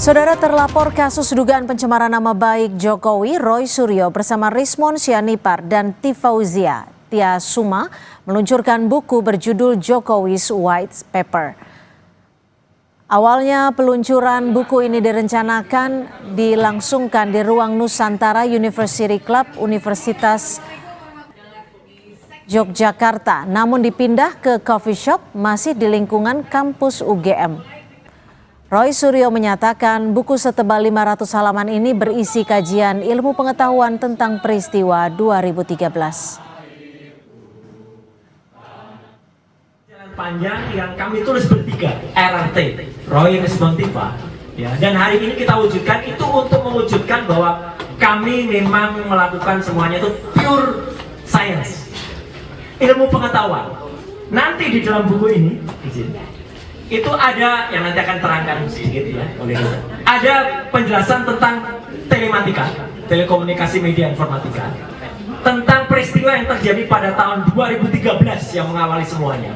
Saudara, terlapor kasus dugaan pencemaran nama baik Jokowi, Roy Suryo bersama Rismon Sianipar dan Tifauzia Tiasuma meluncurkan buku berjudul Jokowi's White Paper. Awalnya peluncuran buku ini direncanakan dilangsungkan di ruang Nusantara University Club Universitas Yogyakarta, namun dipindah ke coffee shop masih di lingkungan kampus UGM. Roy Suryo menyatakan buku setebal 500 halaman ini berisi kajian ilmu pengetahuan tentang peristiwa 2013. Jalan panjang yang kami tulis bertiga, RRT, Roy, Rismon, Tifa. Ya, dan hari ini kita wujudkan itu untuk mewujudkan bahwa kami memang melakukan semuanya itu pure science, ilmu pengetahuan. Nanti di dalam buku ini, itu ada yang nanti akan terangkan sedikit ya oleh kita. Ada penjelasan tentang telematika, telekomunikasi media informatika, tentang peristiwa yang terjadi pada tahun 2013 yang mengawali semuanya.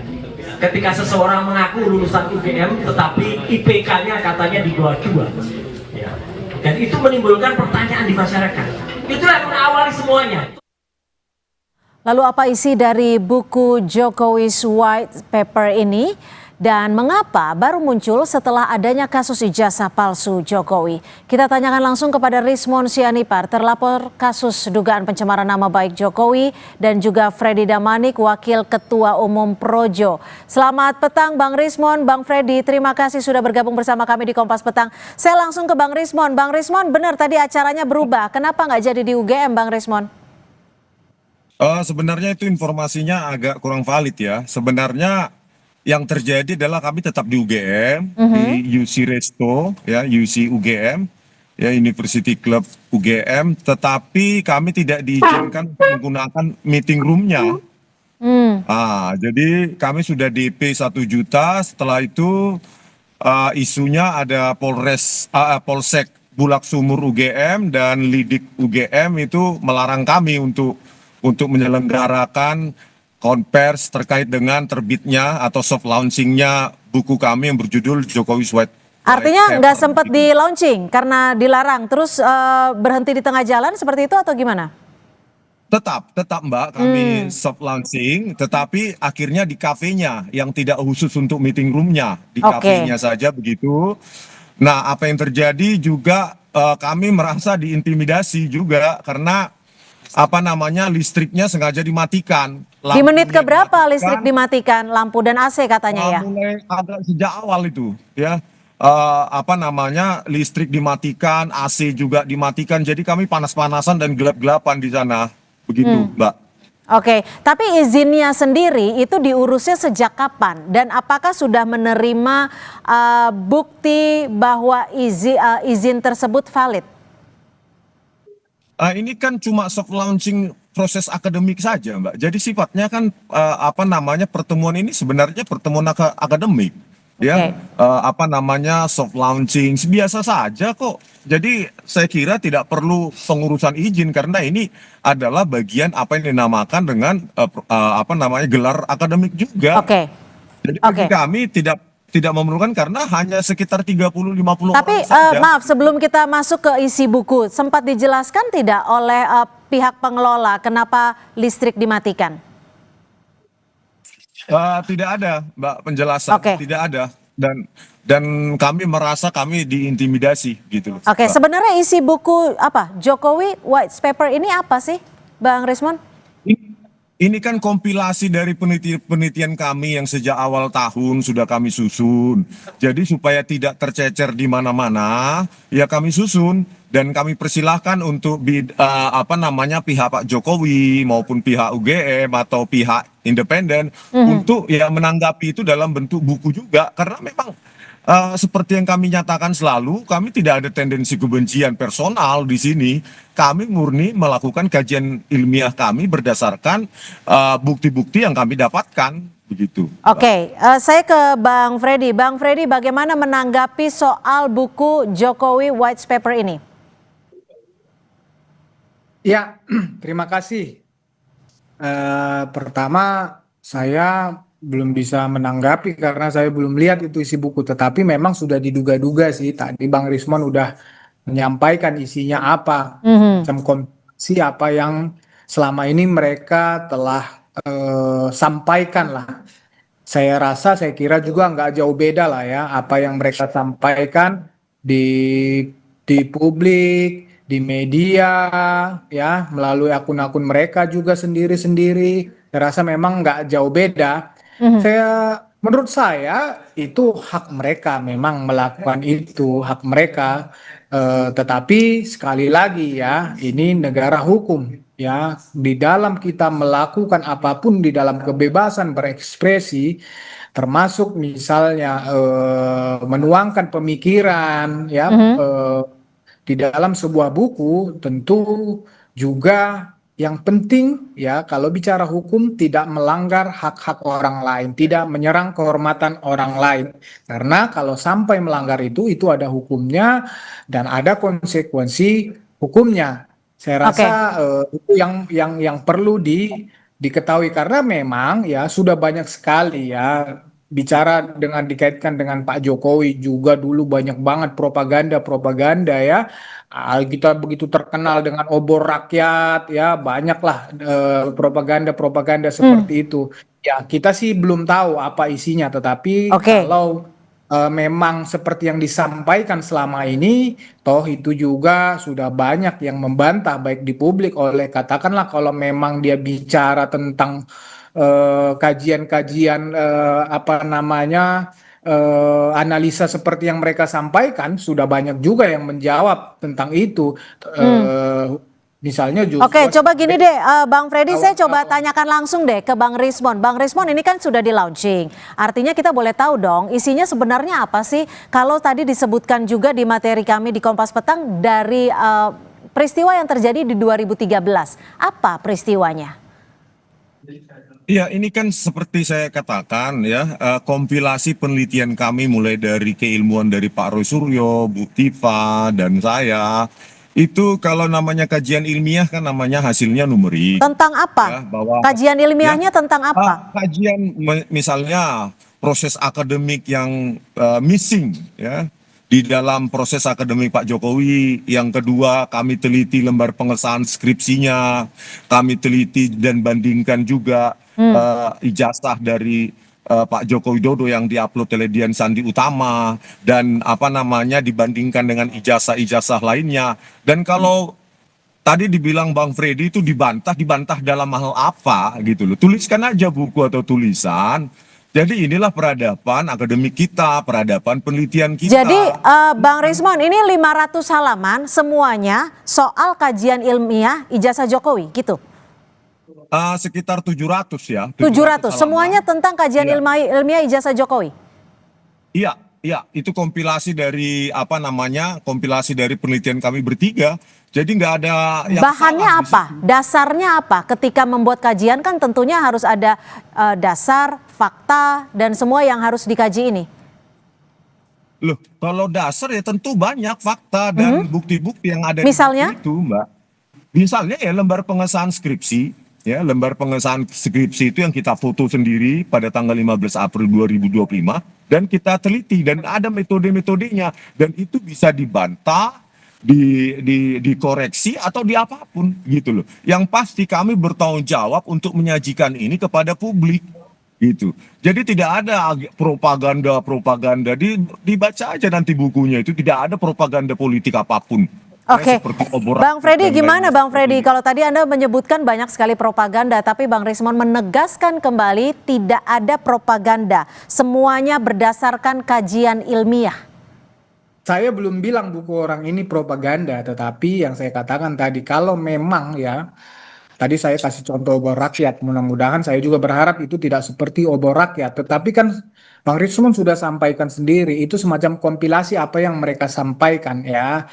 Ketika seseorang mengaku lulusan UGM tetapi IPK-nya katanya di bawah 2. Ya. Dan itu menimbulkan pertanyaan di masyarakat. Itulah yang mengawali semuanya. Lalu apa isi dari buku Jokowi's White Paper ini? Dan mengapa baru muncul setelah adanya kasus ijazah palsu Jokowi? Kita tanyakan langsung kepada Rismon Sianipar, terlapor kasus dugaan pencemaran nama baik Jokowi, dan juga Freddy Damanik, Wakil Ketua Umum Projo. Selamat petang Bang Rismon, Bang Freddy, terima kasih sudah bergabung bersama kami di Kompas Petang. Saya langsung ke Bang Rismon. Bang Rismon, benar tadi acaranya berubah, kenapa nggak jadi di UGM Bang Rismon? Sebenarnya itu informasinya agak kurang valid ya. Sebenarnya yang terjadi adalah kami tetap di UGM, di UC Resto, ya UC UGM, ya University Club UGM, tetapi kami tidak diizinkan menggunakan meeting room-nya. Jadi kami sudah DP 1 juta, setelah itu isunya ada Polsek Bulak Sumur UGM dan Lidik UGM itu melarang kami untuk menyelenggarakan konvers terkait dengan terbitnya atau soft launchingnya buku kami yang berjudul Jokowi's White. Artinya nggak sempat di launching karena dilarang, terus berhenti di tengah jalan seperti itu atau gimana? Tetap Mbak, kami soft launching, tetapi akhirnya di kafenya yang tidak khusus untuk meeting roomnya, di kafenya saja begitu. Nah, apa yang terjadi juga kami merasa diintimidasi juga karena listriknya sengaja dimatikan. Di menit keberapa listrik dimatikan, lampu dan AC katanya ya? Mulai agak sejak awal itu ya, listrik dimatikan, AC juga dimatikan, jadi kami panas-panasan dan gelap-gelapan di sana, begitu Mbak. Oke, tapi izinnya sendiri itu diurusnya sejak kapan? Dan apakah sudah menerima bukti bahwa izin tersebut valid? Ini kan cuma soft launching proses akademik saja, Mbak. Jadi sifatnya kan pertemuan ini sebenarnya pertemuan akademik, ya. Soft launching biasa saja kok. Jadi saya kira tidak perlu pengurusan izin karena ini adalah bagian apa yang dinamakan dengan gelar akademik juga. Jadi bagi kami tidak memerlukan karena hanya sekitar 30-50 Tapi orang saja. Maaf, sebelum kita masuk ke isi buku, sempat dijelaskan tidak oleh pihak pengelola kenapa listrik dimatikan? Tidak ada, Mbak, penjelasan. Tidak ada. Dan kami merasa kami diintimidasi gitu. Sebenarnya isi buku Jokowi White Paper ini apa sih, Bang Rismon? Ini kan kompilasi dari penelitian kami yang sejak awal tahun sudah kami susun. Jadi supaya tidak tercecer di mana-mana, ya kami susun dan kami persilahkan untuk pihak Pak Jokowi maupun pihak UGM atau pihak independen untuk ya menanggapi itu dalam bentuk buku juga, karena memang seperti yang kami nyatakan selalu, kami tidak ada tendensi kebencian personal di sini. Kami murni melakukan kajian ilmiah kami berdasarkan bukti-bukti yang kami dapatkan, begitu. Saya ke Bang Freddy. Bang Freddy, bagaimana menanggapi soal buku Jokowi White Paper ini? Ya, terima kasih. Pertama, saya belum bisa menanggapi karena saya belum lihat itu isi buku. Tetapi memang sudah diduga-duga sih. Tadi Bang Rismon udah menyampaikan isinya apa, Mhm. macam kondisi apa yang selama ini mereka telah sampaikan lah. Saya kira juga nggak jauh beda lah ya apa yang mereka sampaikan di publik, di media, ya melalui akun-akun mereka juga sendiri-sendiri. Saya rasa memang nggak jauh beda. Mhm. Menurut saya itu hak mereka memang melakukan itu hak mereka. Tetapi sekali lagi ya ini negara hukum ya di dalam kita melakukan apapun di dalam kebebasan berekspresi termasuk misalnya menuangkan pemikiran ya Mhm. di dalam sebuah buku tentu juga yang penting ya kalau bicara hukum tidak melanggar hak-hak orang lain, tidak menyerang kehormatan orang lain. Karena kalau sampai melanggar itu ada hukumnya dan ada konsekuensi hukumnya. Saya rasa Oke. itu yang perlu diketahui karena memang ya sudah banyak sekali ya bicara dengan dikaitkan dengan Pak Jokowi juga dulu banyak banget propaganda ya. Kita begitu terkenal dengan obor rakyat ya banyaklah propaganda Hmm. seperti itu. Ya kita sih belum tahu apa isinya tetapi Oke. kalau memang seperti yang disampaikan selama ini toh itu juga sudah banyak yang membantah baik di publik oleh katakanlah kalau memang dia bicara tentang kajian-kajian apa namanya analisa seperti yang mereka sampaikan sudah banyak juga yang menjawab tentang itu. Hmm. Eh, Misalnya Oke, juga coba gini deh, Bang Freddy, saya coba kawan-kawan. tanyakan langsung deh ke Bang Rismon. Bang Rismon, ini kan sudah di launching. Artinya kita boleh tahu dong, isinya sebenarnya apa sih? Kalau tadi disebutkan juga di materi kami di Kompas Petang dari peristiwa yang terjadi di 2013. Apa peristiwanya? Iya, ini kan seperti saya katakan ya, kompilasi penelitian kami mulai dari keilmuan dari Pak Roy Suryo, Bu Tifa, dan saya. Itu kalau namanya kajian ilmiah kan namanya hasilnya numerik. Tentang Ya, apa? bahwa Kajian ya ilmiahnya tentang apa? kajian misalnya proses akademik yang missing ya di dalam proses akademik Pak Jokowi. Yang kedua, kami teliti lembar pengesahan skripsinya, kami teliti dan bandingkan juga ijazah dari Pak Joko Widodo yang diupload oleh Dian Sandi Utama dan apa namanya dibandingkan dengan ijazah-ijazah lainnya. Dan kalau tadi dibilang Bang Freddy itu dibantah dalam hal apa gitu loh. Tuliskan aja buku atau tulisan. Jadi inilah peradaban akademik kita, peradaban penelitian Jadi kita. Bang Rismon, ini 500 halaman semuanya soal kajian ilmiah ijazah Jokowi gitu. Sekitar 700 ya, 700, semuanya halaman. tentang kajian Iya. ilmiah ijazah Jokowi. Iya, iya, itu kompilasi dari apa namanya? Kompilasi dari penelitian kami bertiga. Jadi nggak ada yang Bahannya salah di apa? situ. Dasarnya apa? Ketika membuat kajian kan tentunya harus ada dasar, fakta, dan semua yang harus dikaji ini. Loh, kalau dasar ya tentu banyak fakta dan bukti-bukti yang ada di Misalnya? buku itu, Mbak. Misalnya ya lembar pengesahan skripsi, ya lembar pengesahan skripsi itu yang kita foto sendiri pada tanggal 15 April 2025 dan kita teliti dan ada metode-metodenya dan itu bisa dibantah, dikoreksi atau di apapun gitu loh. Yang pasti kami bertanggung jawab untuk menyajikan ini kepada publik gitu. Jadi tidak ada propaganda, dibaca aja nanti bukunya itu tidak ada propaganda politik apapun. Ya, Oke, seperti obor Bang rakyat Freddy dan gimana lain Bang Freddy? sebagainya. Kalau tadi Anda menyebutkan banyak sekali propaganda, tapi Bang Rismon menegaskan kembali tidak ada propaganda. Semuanya berdasarkan kajian ilmiah. Saya belum bilang buku orang ini propaganda, tetapi yang saya katakan tadi kalau memang ya tadi saya kasih contoh obor rakyat, mudah-mudahan saya juga berharap itu tidak seperti obor rakyat. Tetapi kan Bang Rismon sudah sampaikan sendiri, itu semacam kompilasi apa yang mereka sampaikan ya.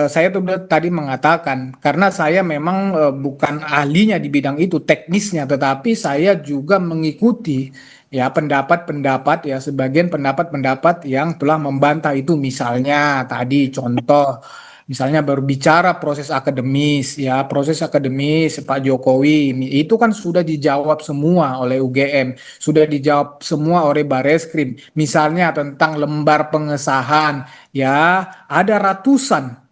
Saya tuh tadi mengatakan, karena saya memang bukan ahlinya di bidang itu, teknisnya, tetapi saya juga mengikuti ya pendapat-pendapat ya, sebagian pendapat-pendapat yang telah membantah itu. Misalnya tadi contoh Misalnya berbicara proses akademis, ya proses akademis Pak Jokowi itu kan sudah dijawab semua oleh UGM, sudah dijawab semua oleh Bareskrim. Misalnya tentang lembar pengesahan, ya ada ratusan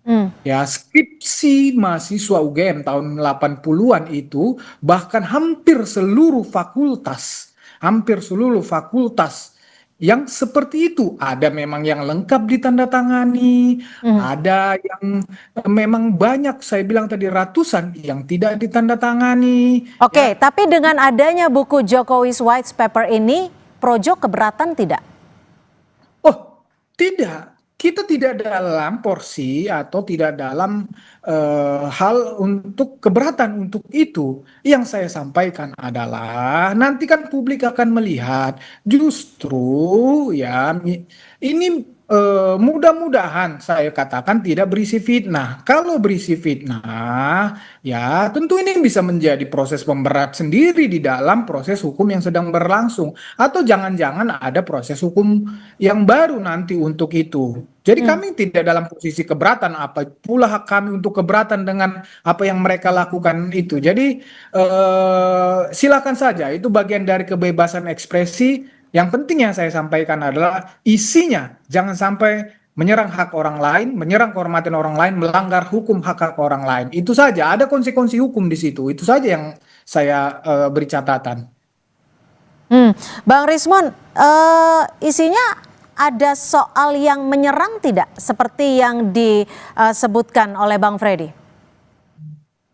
Hmm. ya skripsi mahasiswa UGM tahun 80-an itu, bahkan hampir seluruh fakultas yang seperti itu. Ada memang yang lengkap ditandatangani, Hmm. ada yang memang banyak, saya bilang tadi ratusan yang tidak ditandatangani. Oke, tapi dengan adanya buku Jokowi's White Paper ini, Projo keberatan tidak? Oh, tidak. Kita tidak dalam porsi atau tidak dalam hal untuk keberatan untuk itu. Yang saya sampaikan adalah nanti kan publik akan melihat justru ya ini mudah-mudahan saya katakan tidak berisi fitnah. Kalau berisi fitnah, ya tentu ini bisa menjadi proses pemberat sendiri di dalam proses hukum yang sedang berlangsung. Atau jangan-jangan ada proses hukum yang baru nanti untuk itu. Jadi kami tidak dalam posisi keberatan, apa pula hak kami untuk keberatan dengan apa yang mereka lakukan itu. Jadi silakan saja, itu bagian dari kebebasan ekspresi. Yang penting yang saya sampaikan adalah isinya, jangan sampai menyerang hak orang lain, menyerang kehormatan orang lain, melanggar hukum hak-hak orang lain. Itu saja, ada konsekuensi hukum di situ. Itu saja yang saya beri catatan. Bang Rismon, isinya ada soal yang menyerang tidak seperti yang disebutkan oleh Bang Freddy?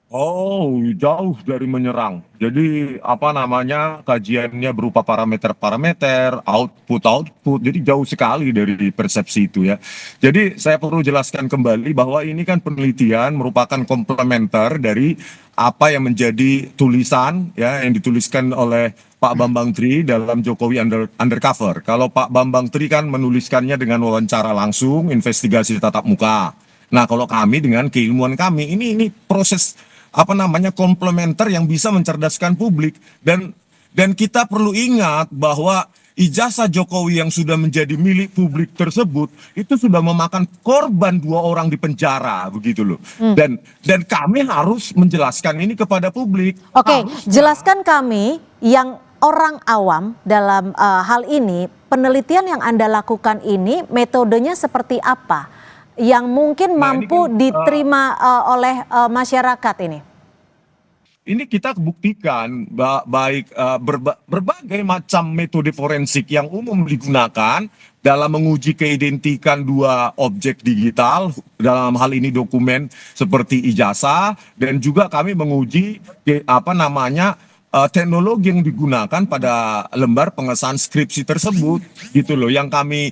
Oh, jauh dari menyerang. Jadi apa namanya, kajiannya berupa parameter-parameter, output-output. Jadi jauh sekali dari persepsi itu ya. Jadi saya perlu jelaskan kembali bahwa ini kan penelitian merupakan komplementer dari apa yang menjadi tulisan ya yang dituliskan oleh Pak Bambang Tri dalam Jokowi Undercover. Kalau Pak Bambang Tri kan menuliskannya dengan wawancara langsung, investigasi tatap muka. Nah, kalau kami dengan keilmuan kami, ini proses apa namanya komplementer yang bisa mencerdaskan publik, dan kita perlu ingat bahwa ijazah Jokowi yang sudah menjadi milik publik tersebut itu sudah memakan korban 2 orang di penjara begitu loh. Dan kami harus menjelaskan ini kepada publik. Oke, jelaskan kami yang orang awam dalam hal ini, penelitian yang Anda lakukan ini metodenya seperti apa yang mungkin mampu diterima oleh masyarakat ini? Ini kita buktikan baik berbagai macam metode forensik yang umum digunakan dalam menguji keidentikan 2 objek digital, dalam hal ini dokumen seperti ijazah, dan juga kami menguji teknologi yang digunakan pada lembar pengesahan skripsi tersebut gitu loh, yang kami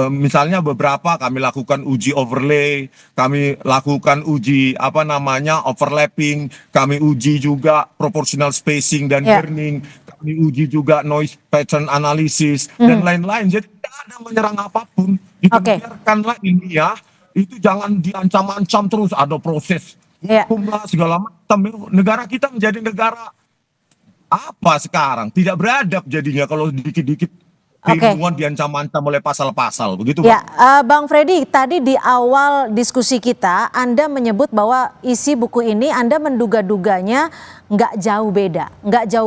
misalnya beberapa kami lakukan uji overlay, kami lakukan uji overlapping, kami uji juga proportional spacing dan kerning, kami uji juga noise pattern analysis dan lain-lain. Jadi tidak ada menyerang apapun, biarkanlah ilmiah, itu jangan diancam-ancam terus ada proses hukum lah segala macam. Negara kita menjadi negara apa sekarang? Tidak beradab jadinya kalau dikit-dikit keilmuan diancam-ancam oleh pasal-pasal, begitu ya, Bang Freddy, tadi di awal diskusi kita Anda menyebut bahwa isi buku ini Anda menduga-duganya nggak jauh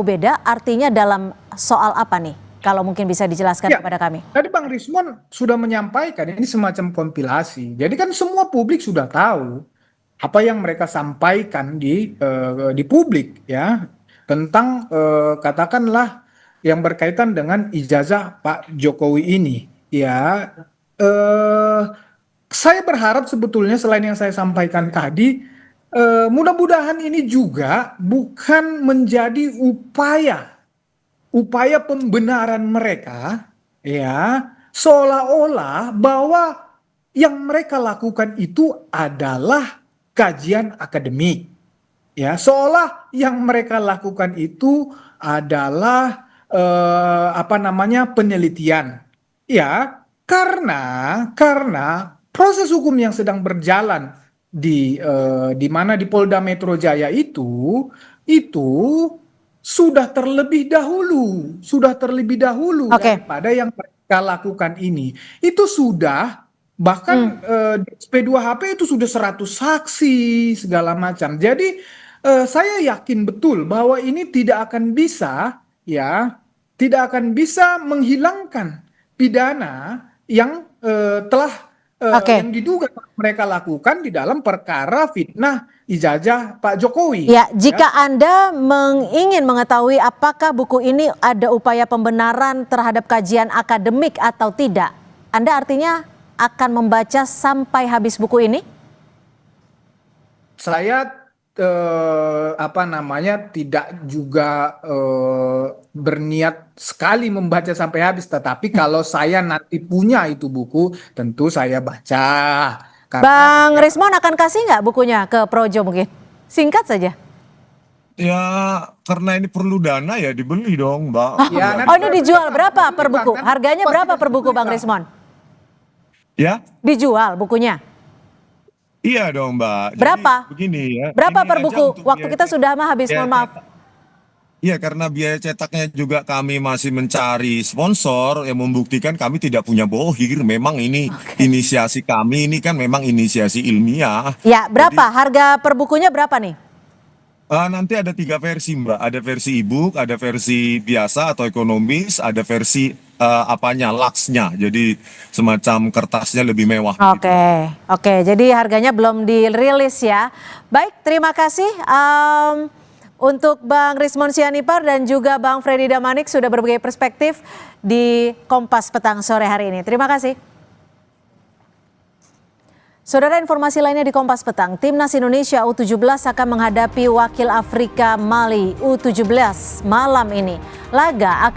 beda artinya dalam soal apa nih? Kalau mungkin bisa dijelaskan kepada kami. Tadi Bang Rismon sudah menyampaikan ini semacam kompilasi, jadi kan semua publik sudah tahu apa yang mereka sampaikan di publik ya, tentang katakanlah yang berkaitan dengan ijazah Pak Jokowi ini ya. Saya berharap sebetulnya selain yang saya sampaikan tadi, mudah-mudahan ini juga bukan menjadi upaya pembenaran mereka ya, seolah-olah bahwa yang mereka lakukan itu adalah kajian akademik ya, seolah yang mereka lakukan itu adalah penelitian ya, karena proses hukum yang sedang berjalan di mana di Polda Metro Jaya itu sudah terlebih dahulu daripada yang mereka lakukan ini. Itu sudah Bahkan di SP2HP itu sudah 100 saksi segala macam. Jadi saya yakin betul bahwa ini tidak akan bisa menghilangkan pidana yang telah Oke. yang diduga mereka lakukan di dalam perkara fitnah ijazah Pak Jokowi. Ya, jika Anda ingin mengetahui apakah buku ini ada upaya pembenaran terhadap kajian akademik atau tidak, Anda artinya akan membaca sampai habis buku ini? Saya tidak juga berniat sekali membaca sampai habis, tetapi kalau saya nanti punya itu buku, tentu saya baca. Bang Rismon akan kasih nggak bukunya ke Projo mungkin? Singkat saja. Ya karena ini perlu dana ya dibeli dong, Mbak. Ya, Oh, ini dijual berapa per buku? Harganya berapa per buku, Bang Rismon? Ya? Dijual bukunya? Iya dong, Mbak. Jadi Berapa? begini ya. Berapa ini per aja buku? untuk Waktu biaya kita sudah habis, biaya mohon maaf. Iya, karena biaya cetaknya juga kami masih mencari sponsor yang membuktikan kami tidak punya bohir. Memang ini inisiasi kami, ini kan memang inisiasi ilmiah. Ya, berapa? Harga per bukunya berapa nih? Nanti ada 3 versi, Mbak. Ada versi e-book, ada versi biasa atau ekonomis, ada versi laksnya. Jadi semacam kertasnya lebih mewah. Oke. Jadi harganya belum dirilis ya. Baik, terima kasih untuk Bang Rismon Sianipar dan juga Bang Freddy Damanik sudah berbagi perspektif di Kompas Petang sore hari ini. Terima kasih. Saudara, informasi lainnya di Kompas Petang, Timnas Indonesia U17 akan menghadapi wakil Afrika Mali U17 malam ini. Laga akan